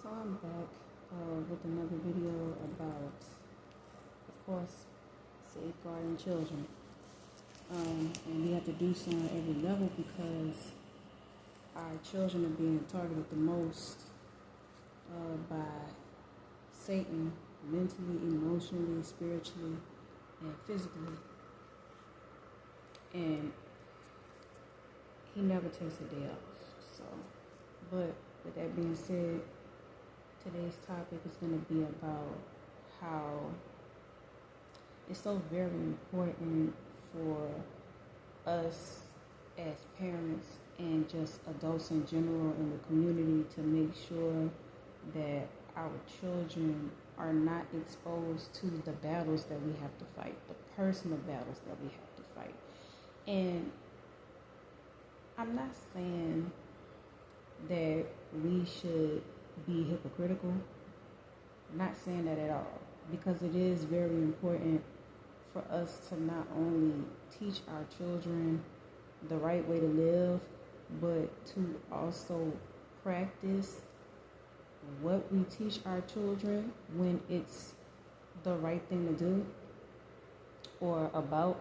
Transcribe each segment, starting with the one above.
So I'm back with another video about, of course, safeguarding children. And we have to do so on every level because our children are being targeted the most by Satan, mentally, emotionally, spiritually, and physically. And he never takes a day off. But with that being said, today's topic is going to be about how it's so very important for us as parents and just adults in general in the community to make sure that our children are not exposed to the battles that we have to fight, the personal battles that we have to fight. And I'm not saying that we should be hypocritical. I'm not saying that at all, because it is very important for us to not only teach our children the right way to live, but to also practice what we teach our children when it's the right thing to do, or about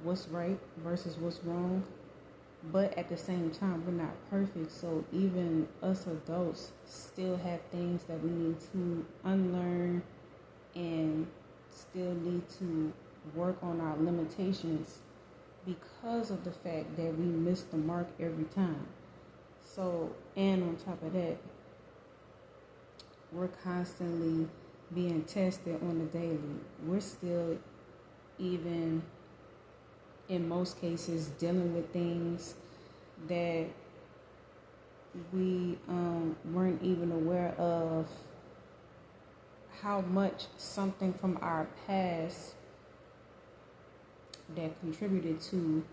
what's right versus what's wrong. But at the same time, we're not perfect, so even us adults still have things that we need to unlearn and still need to work on our limitations because of the fact that we miss the mark every time. So, and on top of that, we're constantly being tested on the daily. We're still, even in most cases, dealing with things that we weren't even aware of, how much something from our past that contributed to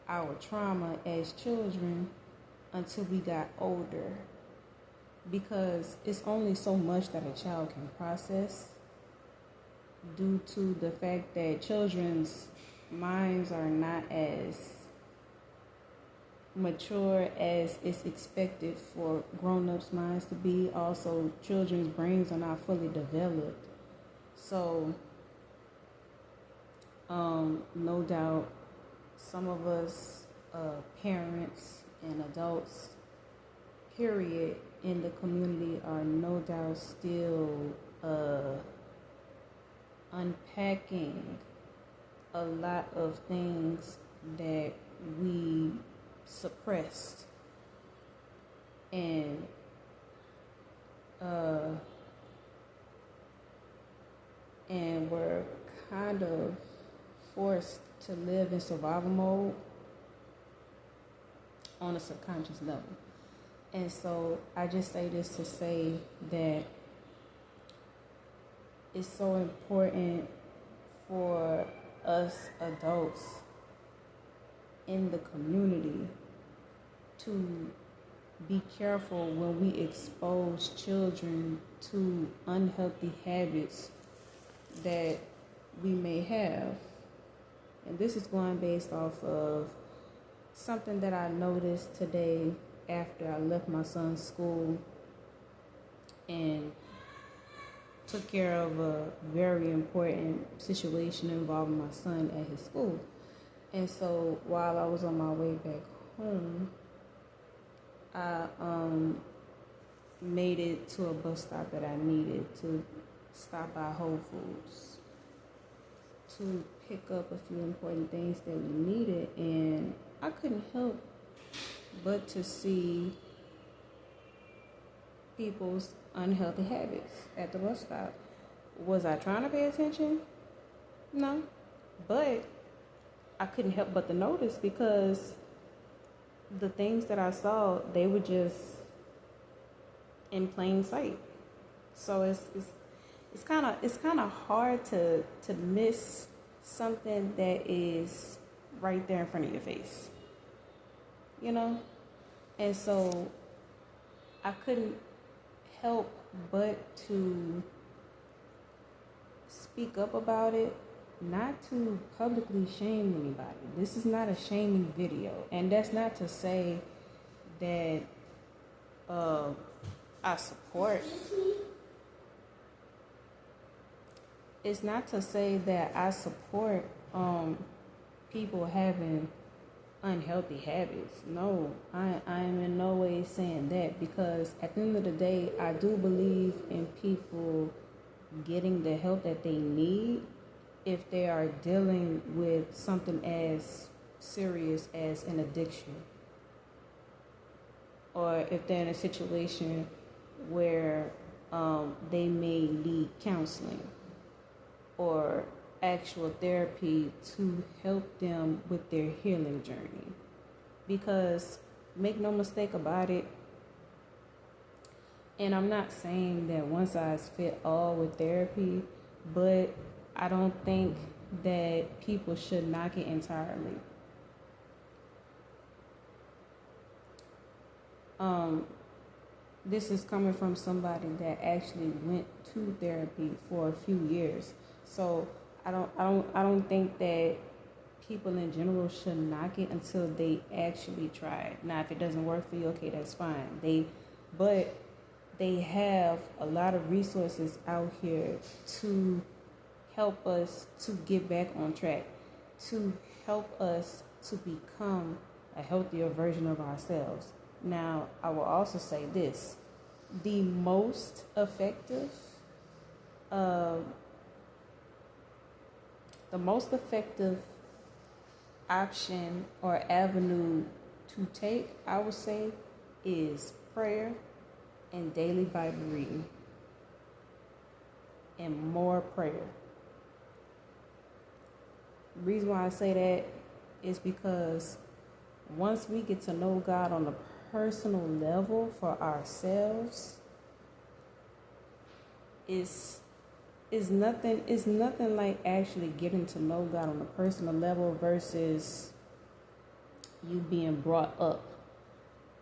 our trauma as children until we got older. Because it's only so much that a child can process due to the fact that children's minds are not as mature as it's expected for grown-ups' minds to be. Also, children's brains are not fully developed. So, no doubt, some of us, parents and adults, period, in the community are no doubt still unpacking a lot of things that we suppressed, and we're kind of forced to live in survival mode on a subconscious level. And so I just say this to say that it's so important for us adults in the community to be careful when we expose children to unhealthy habits that we may have. And this is going based off of something that I noticed today after I left my son's school and took care of a very important situation involving my son at his school. And so while I was on my way back home, I made it to a bus stop that I needed to stop by Whole Foods to pick up a few important things that we needed. And I couldn't help but to see people's unhealthy habits at the bus stop. Was I trying to pay attention? No. But I couldn't help but to notice, because the things that I saw, they were just in plain sight. So it's kind of hard to miss something that is right there in front of your face, you know. And so I couldn't help but to speak up about it, not to publicly shame anybody. This is not a shaming video, and that's not to say that I support. It's not to say that I support people having unhealthy habits. No, I am in no way saying that, because at the end of the day, I do believe in people getting the help that they need if they are dealing with something as serious as an addiction, or if they're in a situation where they may need counseling or actual therapy to help them with their healing journey. Because make no mistake about it, and I'm not saying that one size fit all with therapy, but I don't think that people should knock it entirely. This is coming from somebody that actually went to therapy for a few years. So I don't think that people in general should knock it until they actually try it. Now, if it doesn't work for you, okay, that's fine. But they have a lot of resources out here to help us to get back on track, to help us to become a healthier version of ourselves. Now, I will also say this: the most effective option or avenue to take, I would say, is prayer and daily Bible reading, and more prayer. The reason why I say that is because once we get to know God on a personal level for ourselves, it's nothing like actually getting to know God on a personal level versus you being brought up,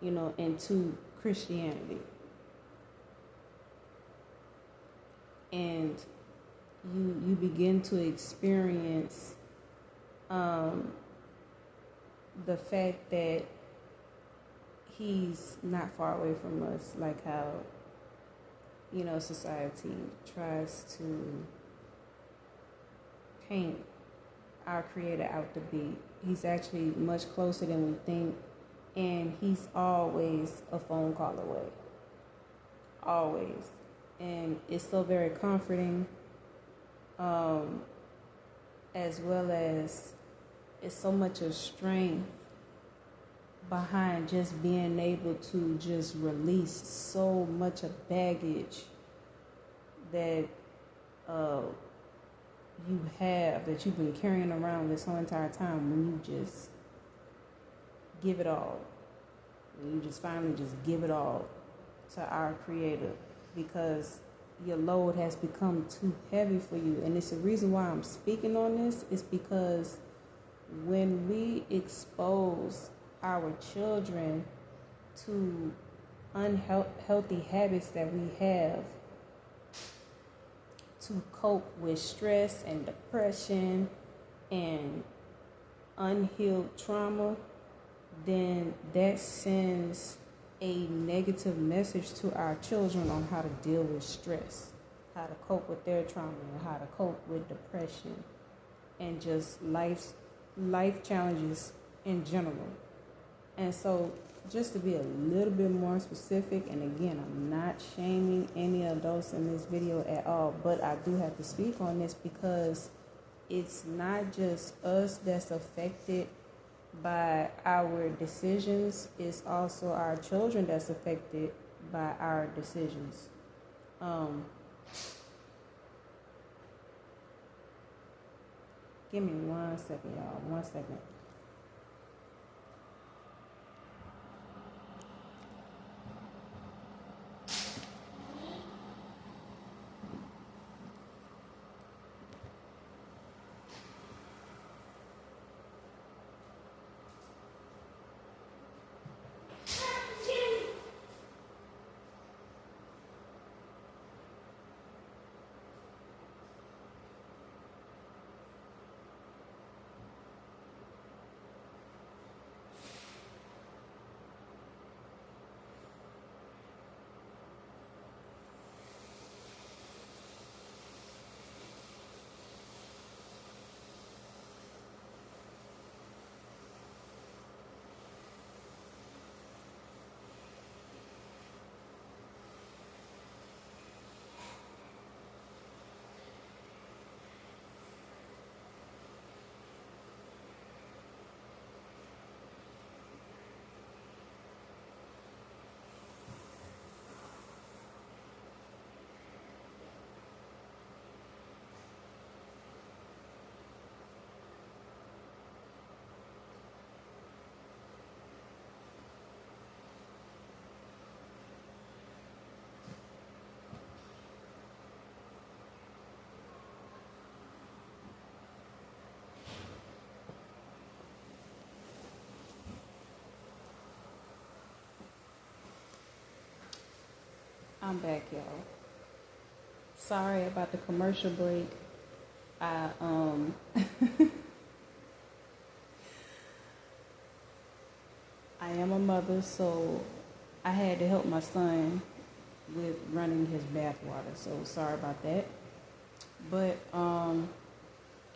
into Christianity. And you begin to experience the fact that he's not far away from us, like how society tries to paint our Creator out to be. He's actually much closer than we think, and he's always a phone call away. Always. And it's so very comforting, as well as it's so much of strength behind just being able to just release so much of baggage that that you've been carrying around this whole entire time, when you just give it all. When you just finally just give it all to our Creator, because your load has become too heavy for you. And it's the reason why I'm speaking on this, is because when we expose our children to unhealthy habits that we have to cope with stress and depression and unhealed trauma, then that sends a negative message to our children on how to deal with stress, how to cope with their trauma, and how to cope with depression and just life challenges in general. And so, just to be a little bit more specific, and again, I'm not shaming any adults in this video at all, but I do have to speak on this because it's not just us that's affected by our decisions, it's also our children that's affected by our decisions. Give me 1 second, y'all. 1 second. I'm back, y'all. Sorry about the commercial break. I I am a mother, so I had to help my son with running his bathwater. So sorry about that. But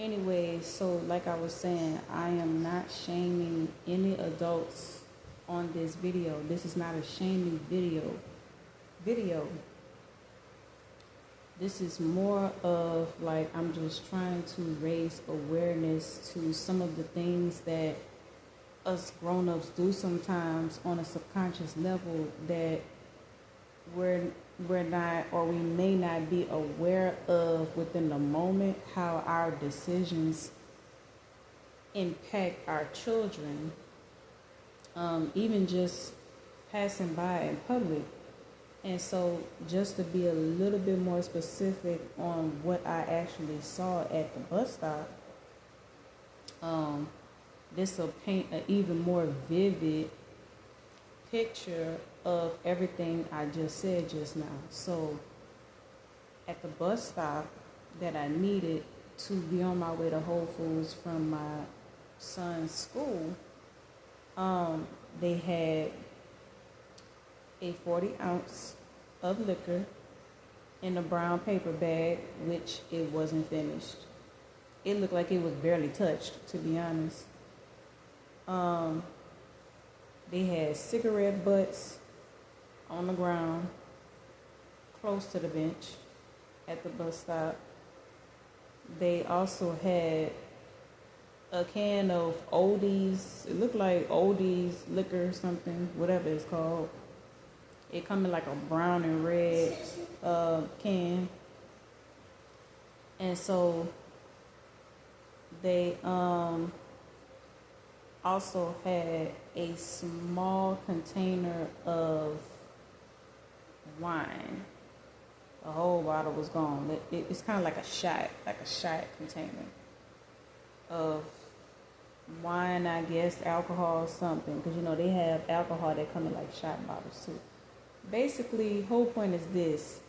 anyway, so like I was saying, I am not shaming any adults on this video. This is not a shaming video. This is more of like I'm just trying to raise awareness to some of the things that us grown-ups do sometimes on a subconscious level that we're not, or we may not be aware of within the moment, how our decisions impact our children, even just passing by in public. And so just to be a little bit more specific on what I actually saw at the bus stop, this will paint an even more vivid picture of everything I just said just now. So at the bus stop that I needed to be on my way to Whole Foods from my son's school, they had a 40 ounce of liquor in a brown paper bag, which it wasn't finished. It looked like it was barely touched, to be honest. They had cigarette butts on the ground close to the bench at the bus stop. They also had a can of Oldies. It looked like Oldies liquor or something, whatever it's called. It come in like a brown and red can. And so they also had a small container of wine. The whole bottle was gone. It's kind of like a shot container of wine, I guess, alcohol, something. Because, you know, they have alcohol that come in like shot bottles too. Basically, whole point is this.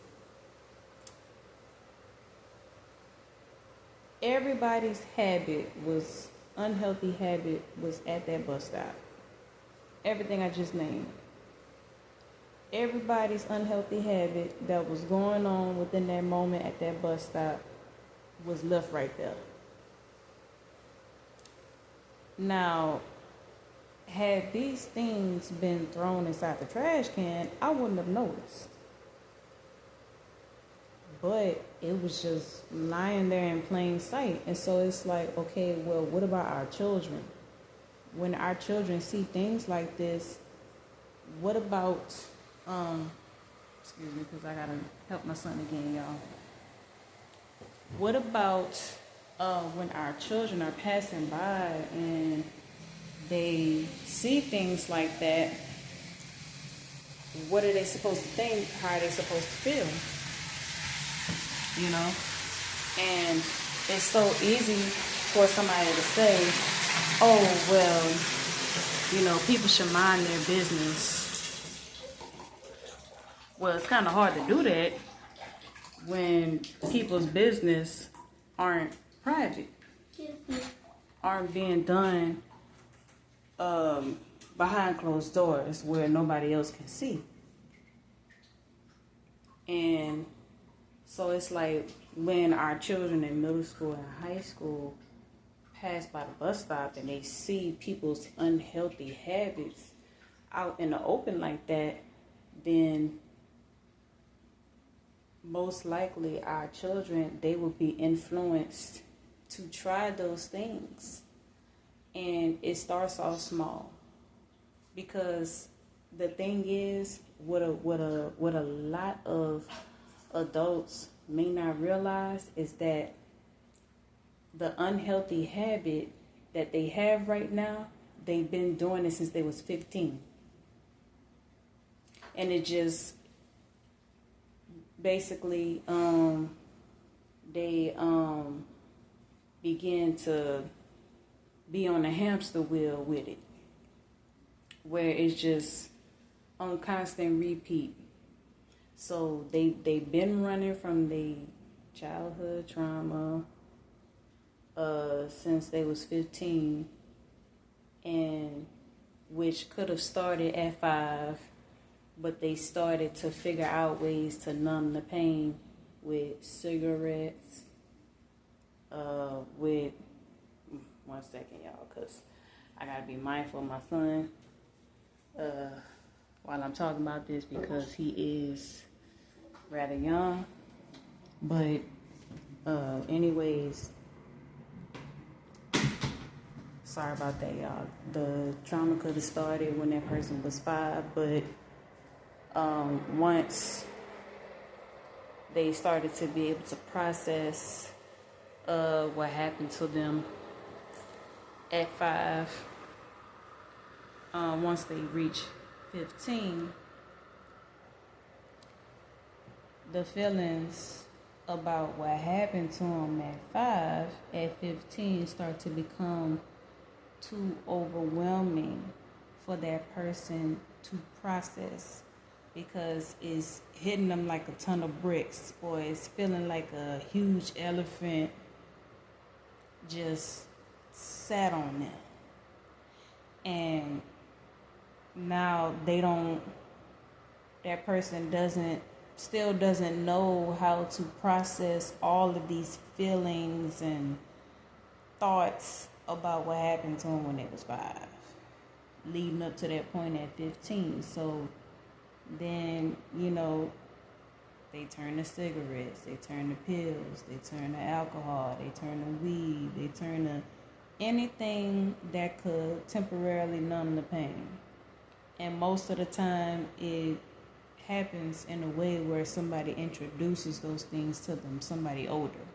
Everybody's unhealthy habit was at that bus stop. Everything I just named. Everybody's unhealthy habit that was going on within that moment at that bus stop was left right there. Now, had these things been thrown inside the trash can, I wouldn't have noticed. But it was just lying there in plain sight. And so it's like, okay, well, what about our children? When our children see things like this, what about, excuse me, because I gotta help my son again, y'all. What about when our children are passing by and they see things like that? What are they supposed to think? How are they supposed to feel? You know? And it's so easy for somebody to say, oh, well, you know, people should mind their business. Well, it's kind of hard to do that when people's business aren't private, aren't being done behind closed doors where nobody else can see. And so it's like when our children in middle school and high school pass by the bus stop and they see people's unhealthy habits out in the open like that, then most likely our children, they will be influenced to try those things. And it starts off small, because the thing is, what a lot of adults may not realize is that the unhealthy habit that they have right now, they've been doing it since they was 15. And it just basically they begin to be on a hamster wheel with it, where it's just on constant repeat. So they've been running from the childhood trauma since they was 15, and which could have started at 5, but they started to figure out ways to numb the pain with cigarettes, with, one second, y'all, because I got to be mindful of my son while I'm talking about this, because he is rather young. But anyways, sorry about that, y'all. The trauma could have started when that person was 5, but once they started to be able to process what happened to them at 5, once they reach 15, the feelings about what happened to them at 15 start to become too overwhelming for that person to process, because it's hitting them like a ton of bricks, or it's feeling like a huge elephant just sat on them. And now that person still doesn't know how to process all of these feelings and thoughts about what happened to them when they was 5, leading up to that point at 15. So then, they turn to cigarettes, they turn to pills, they turn to alcohol, they turn to weed, they turn to anything that could temporarily numb the pain. And most of the time it happens in a way where somebody introduces those things to them, somebody older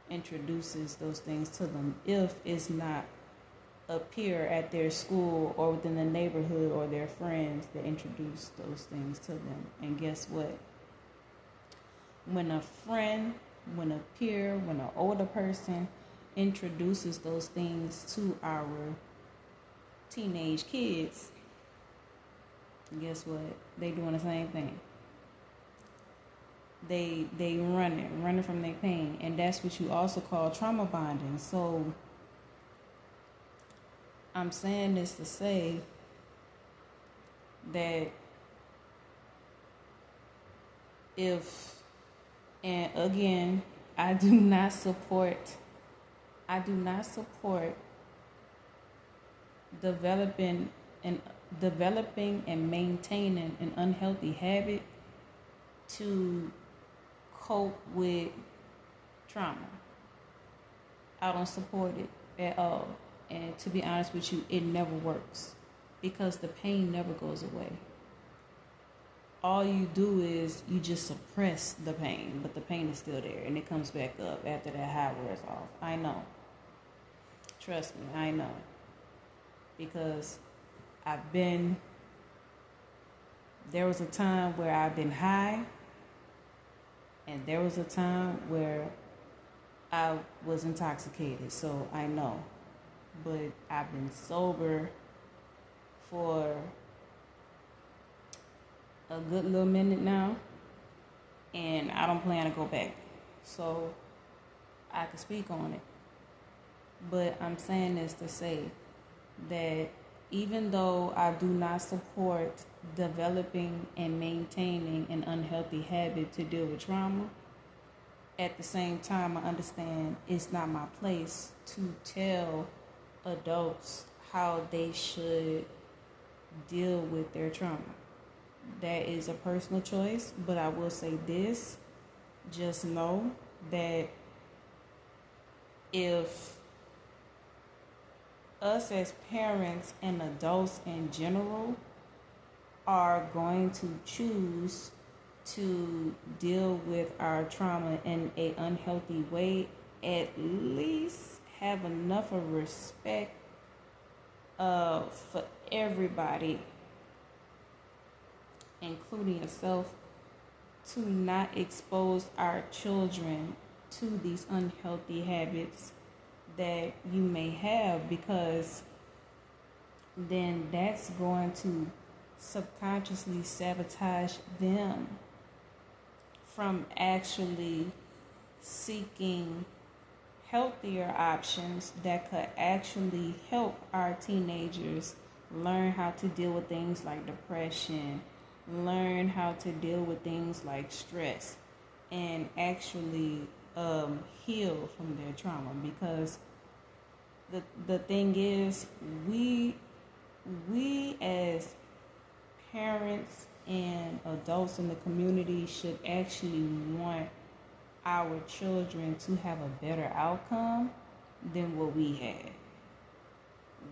introduces those things to them, if it's not a peer at their school or within the neighborhood or their friends that introduce those things to them. And guess what? When a friend, when a peer, when an older person introduces those things to our teenage kids, guess what? They doing the same thing. They running from their pain. And that's what you also call trauma bonding. So I'm saying this to say that and again, I do not support developing and maintaining an unhealthy habit to cope with trauma. I don't support it at all. And to be honest with you, it never works, because the pain never goes away. All you do is you just suppress the pain, but the pain is still there, and it comes back up after that high wears off. I know. Trust me, I know. Because there was a time where I've been high, and there was a time where I was intoxicated, so I know. But I've been sober for a good little minute now, and I don't plan to go back. So I can speak on it. But I'm saying this to say that even though I do not support developing and maintaining an unhealthy habit to deal with trauma, at the same time, I understand it's not my place to tell adults how they should deal with their trauma. That is a personal choice, but I will say this: just know that if us as parents and adults in general are going to choose to deal with our trauma in an unhealthy way, at least have enough of respect for everybody, including yourself, to not expose our children to these unhealthy habits that you may have, because then that's going to subconsciously sabotage them from actually seeking healthier options that could actually help our teenagers learn how to deal with things like depression, learn how to deal with things like stress, and actually heal from their trauma. Because the thing is, we as parents and adults in the community should actually want our children to have a better outcome than what we had.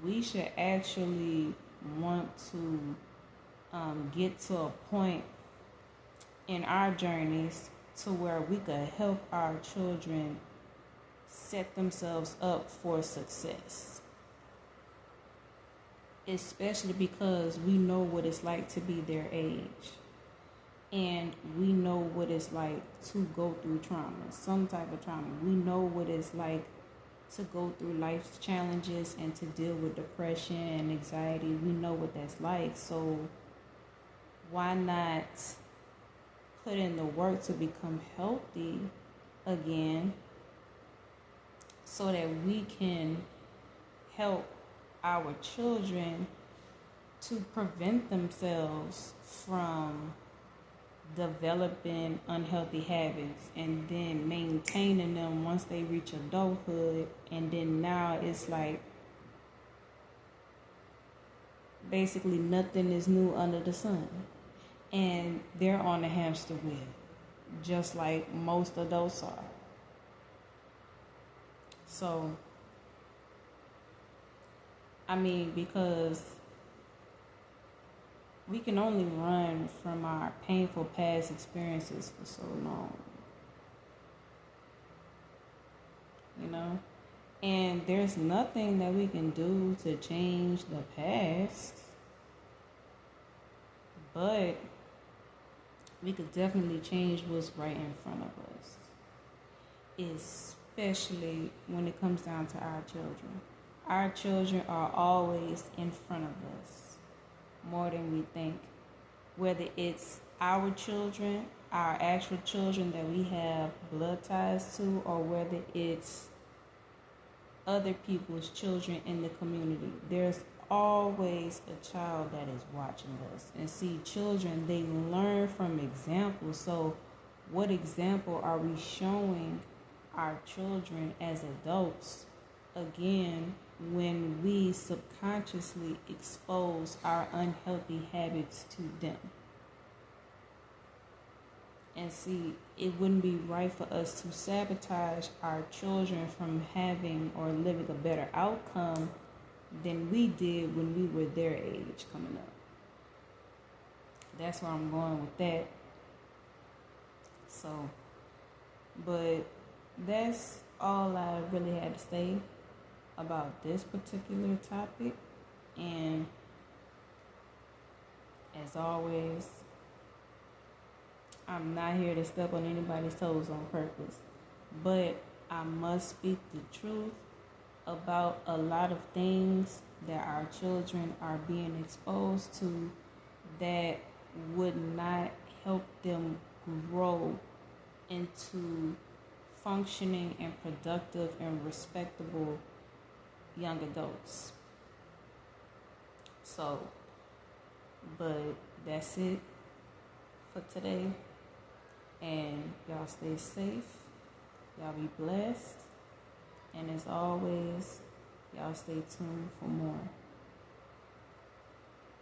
We should actually want to get to a point in our journeys to where we could help our children set themselves up for success. Especially because we know what it's like to be their age. And we know what it's like to go through trauma, some type of trauma. We know what it's like to go through life's challenges and to deal with depression and anxiety. We know what that's like. So why not put in the work to become healthy again so that we can help our children to prevent themselves from developing unhealthy habits and then maintaining them once they reach adulthood. And then now it's like basically nothing is new under the sun, and they're on a hamster wheel just like most adults are. So I mean, because we can only run from our painful past experiences for so long, you know? And there's nothing that we can do to change the past, but we could definitely change what's right in front of us, especially when it comes down to our children. Our children are always in front of us, more than we think. Whether it's our children, our actual children that we have blood ties to, or whether it's other people's children in the community, there's always a child that is watching us. And see, children, they learn from examples. So what example are we showing our children as adults? Again, when we subconsciously expose our unhealthy habits to them. And see, it wouldn't be right for us to sabotage our children from having or living a better outcome than we did when we were their age coming up. That's where I'm going with that. So, but that's all I really had to say about this particular topic. And as always, I'm not here to step on anybody's toes on purpose, but I must speak the truth about a lot of things that our children are being exposed to that would not help them grow into functioning and productive and respectable young adults. So, but that's it for today. And y'all stay safe. Y'all be blessed. And as always, y'all stay tuned for more.